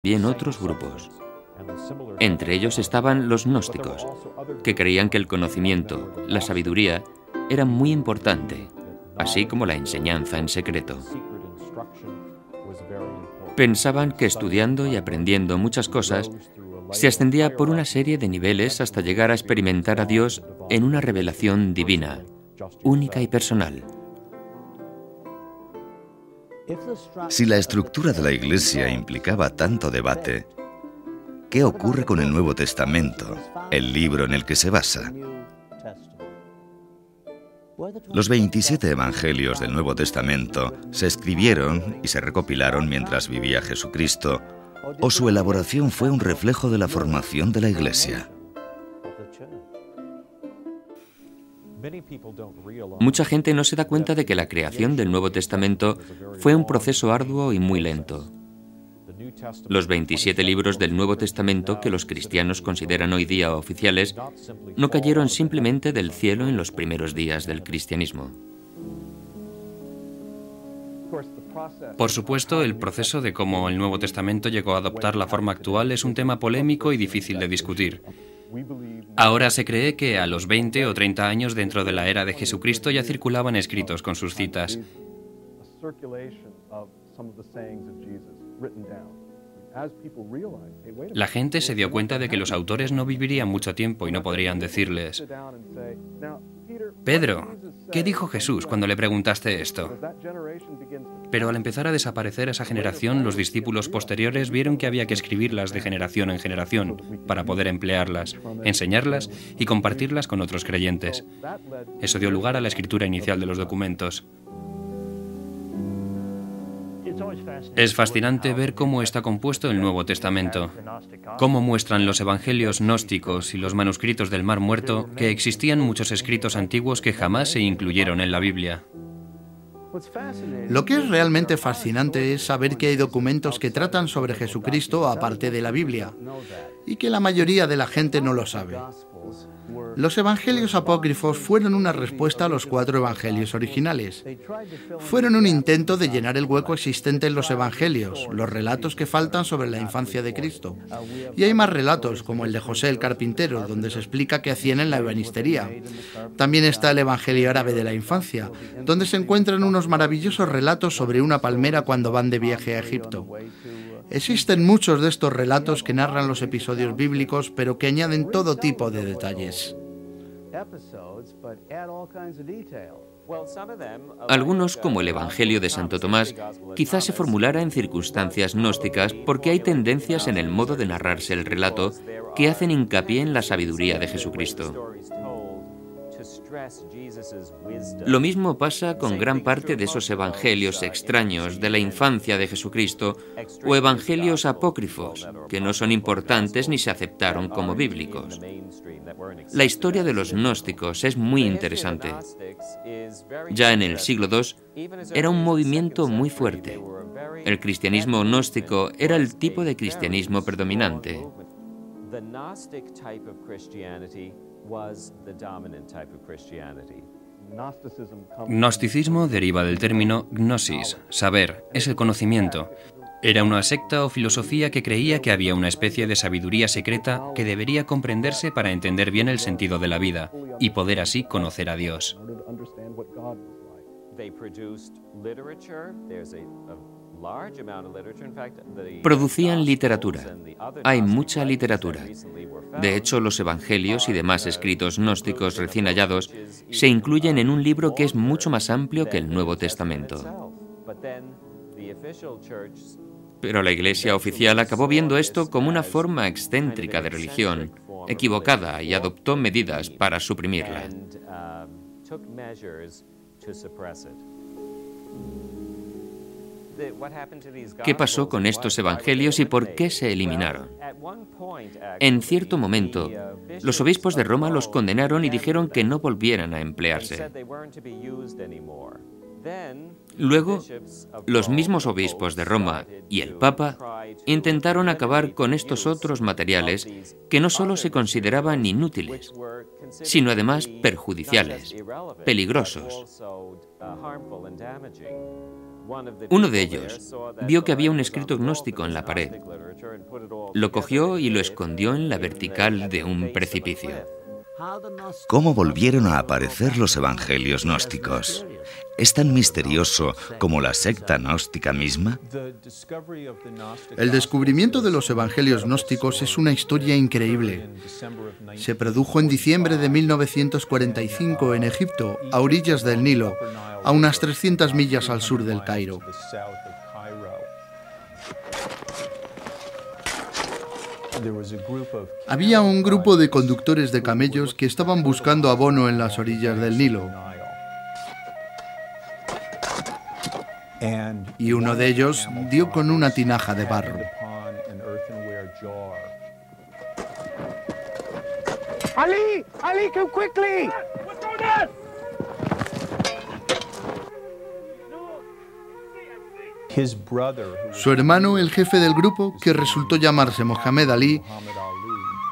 bien otros grupos. Entre ellos estaban los gnósticos, que creían que el conocimiento, la sabiduría, era muy importante, así como la enseñanza en secreto. Pensaban que estudiando y aprendiendo muchas cosas, se ascendía por una serie de niveles hasta llegar a experimentar a Dios en una revelación divina, única y personal. Si la estructura de la Iglesia implicaba tanto debate, ¿qué ocurre con el Nuevo Testamento, el libro en el que se basa? Los 27 evangelios del Nuevo Testamento se escribieron y se recopilaron mientras vivía Jesucristo, o su elaboración fue un reflejo de la formación de la Iglesia. Mucha gente no se da cuenta de que la creación del Nuevo Testamento fue un proceso arduo y muy lento. Los 27 libros del Nuevo Testamento que los cristianos consideran hoy día oficiales no cayeron simplemente del cielo en los primeros días del cristianismo. Por supuesto, el proceso de cómo el Nuevo Testamento llegó a adoptar la forma actual es un tema polémico y difícil de discutir. Ahora se cree que a los 20 o 30 años dentro de la era de Jesucristo ya circulaban escritos con sus citas. La gente se dio cuenta de que los autores no vivirían mucho tiempo y no podrían decirles: Pedro, ¿qué dijo Jesús cuando le preguntaste esto? Pero al empezar a desaparecer esa generación, los discípulos posteriores vieron que había que escribirlas de generación en generación para poder emplearlas, enseñarlas y compartirlas con otros creyentes. Eso dio lugar a la escritura inicial de los documentos. Es fascinante ver cómo está compuesto el Nuevo Testamento, cómo muestran los evangelios gnósticos y los manuscritos del Mar Muerto que existían muchos escritos antiguos que jamás se incluyeron en la Biblia. Lo que es realmente fascinante es saber que hay documentos que tratan sobre Jesucristo aparte de la Biblia, y que la mayoría de la gente no lo sabe. Los evangelios apócrifos fueron una respuesta a los 4 evangelios originales. Fueron un intento de llenar el hueco existente en los evangelios, los relatos que faltan sobre la infancia de Cristo. Y hay más relatos, como el de José el carpintero, donde se explica qué hacían en la ebanistería. También está el evangelio árabe de la infancia, donde se encuentran unos maravillosos relatos sobre una palmera cuando van de viaje a Egipto. Existen muchos de estos relatos que narran los episodios bíblicos, pero que añaden todo tipo de detalles. Algunos, como el Evangelio de Santo Tomás, quizás se formulara en circunstancias gnósticas porque hay tendencias en el modo de narrarse el relato que hacen hincapié en la sabiduría de Jesucristo. Lo mismo pasa con gran parte de esos evangelios extraños de la infancia de Jesucristo o evangelios apócrifos, que no son importantes ni se aceptaron como bíblicos. La historia de los gnósticos es muy interesante. Ya en el siglo II era un movimiento muy fuerte. El cristianismo gnóstico era el tipo de cristianismo predominante. Gnosticismo deriva del término gnosis, saber, es el conocimiento. Era una secta o filosofía que creía que había una especie de sabiduría secreta que debería comprenderse para entender bien el sentido de la vida y poder así conocer a Dios. Producían literatura. Hay mucha literatura. De hecho, los evangelios y demás escritos gnósticos recién hallados se incluyen en un libro que es mucho más amplio que el Nuevo Testamento. Pero la Iglesia oficial acabó viendo esto como una forma excéntrica de religión, equivocada, y adoptó medidas para suprimirla. ¿Qué pasó con estos evangelios y por qué se eliminaron? En cierto momento, los obispos de Roma los condenaron y dijeron que no volvieran a emplearse. Luego, los mismos obispos de Roma y el Papa intentaron acabar con estos otros materiales que no solo se consideraban inútiles, sino además perjudiciales, peligrosos. Uno de ellos vio que había un escrito gnóstico en la pared. Lo cogió y lo escondió en la vertical de un precipicio. ¿Cómo volvieron a aparecer los evangelios gnósticos? ¿Es tan misterioso como la secta gnóstica misma? El descubrimiento de los evangelios gnósticos es una historia increíble. Se produjo en diciembre de 1945 en Egipto, a orillas del Nilo, a unas 300 millas al sur del Cairo. Había un grupo de conductores de camellos que estaban buscando abono en las orillas del Nilo. Y uno de ellos dio con una tinaja de barro. Ali! Ali, come quickly! Su hermano, el jefe del grupo, que resultó llamarse Mohamed Ali,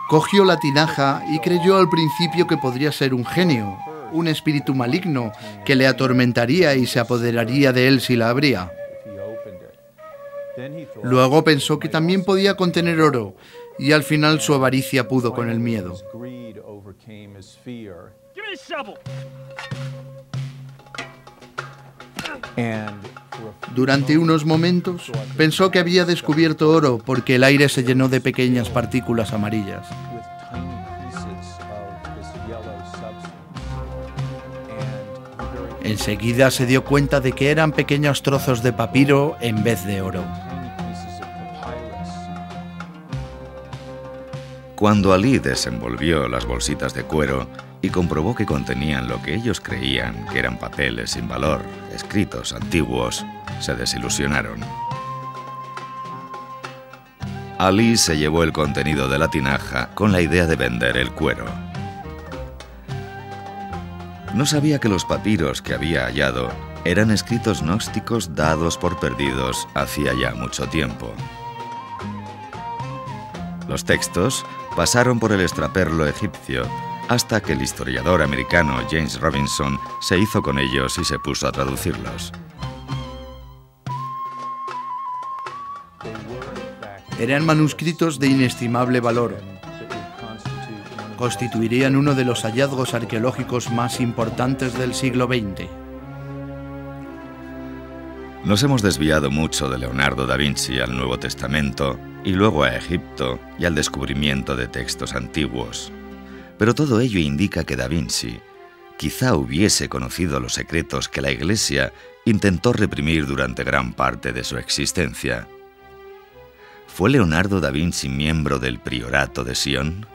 cogió la tinaja y creyó al principio que podría ser un genio, un espíritu maligno que le atormentaría y se apoderaría de él si la abría. Luego pensó que también podía contener oro y al final su avaricia pudo con el miedo. Durante unos momentos pensó que había descubierto oro porque el aire se llenó de pequeñas partículas amarillas. Enseguida se dio cuenta de que eran pequeños trozos de papiro en vez de oro. Cuando Ali desenvolvió las bolsitas de cuero y comprobó que contenían lo que ellos creían que eran papeles sin valor, escritos antiguos, se desilusionaron. Ali se llevó el contenido de la tinaja con la idea de vender el cuero. No sabía que los papiros que había hallado eran escritos gnósticos dados por perdidos hacía ya mucho tiempo. Los textos pasaron por el extraperlo egipcio hasta que el historiador americano James Robinson se hizo con ellos y se puso a traducirlos. Eran manuscritos de inestimable valor. Constituirían uno de los hallazgos arqueológicos más importantes del siglo XX. Nos hemos desviado mucho de Leonardo da Vinci al Nuevo Testamento y luego a Egipto y al descubrimiento de textos antiguos. Pero todo ello indica que da Vinci quizá hubiese conocido los secretos que la Iglesia intentó reprimir durante gran parte de su existencia. ¿Fue Leonardo da Vinci miembro del Priorato de Sion?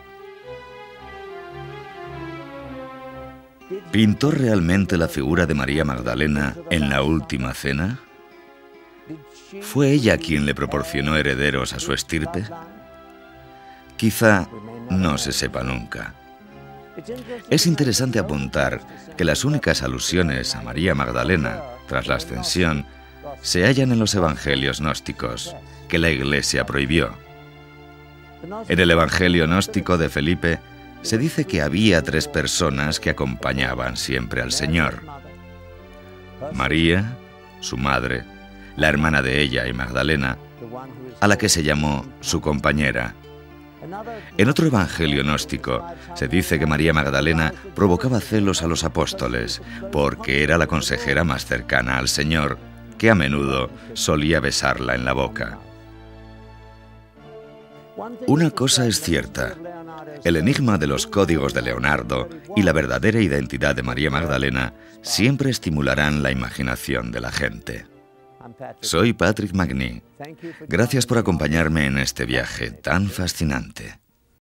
¿Pintó realmente la figura de María Magdalena en la Última Cena? ¿Fue ella quien le proporcionó herederos a su estirpe? Quizá no se sepa nunca. Es interesante apuntar que las únicas alusiones a María Magdalena tras la ascensión se hallan en los evangelios gnósticos, que la Iglesia prohibió. En el evangelio gnóstico de Felipe se dice que había 3 personas que acompañaban siempre al Señor: María, su madre, la hermana de ella y Magdalena, a la que se llamó su compañera. En otro evangelio gnóstico se dice que María Magdalena provocaba celos a los apóstoles porque era la consejera más cercana al Señor, que a menudo solía besarla en la boca. Una cosa es cierta: el enigma de los códigos de Leonardo y la verdadera identidad de María Magdalena siempre estimularán la imaginación de la gente. Soy Patrick Magny. Gracias por acompañarme en este viaje tan fascinante.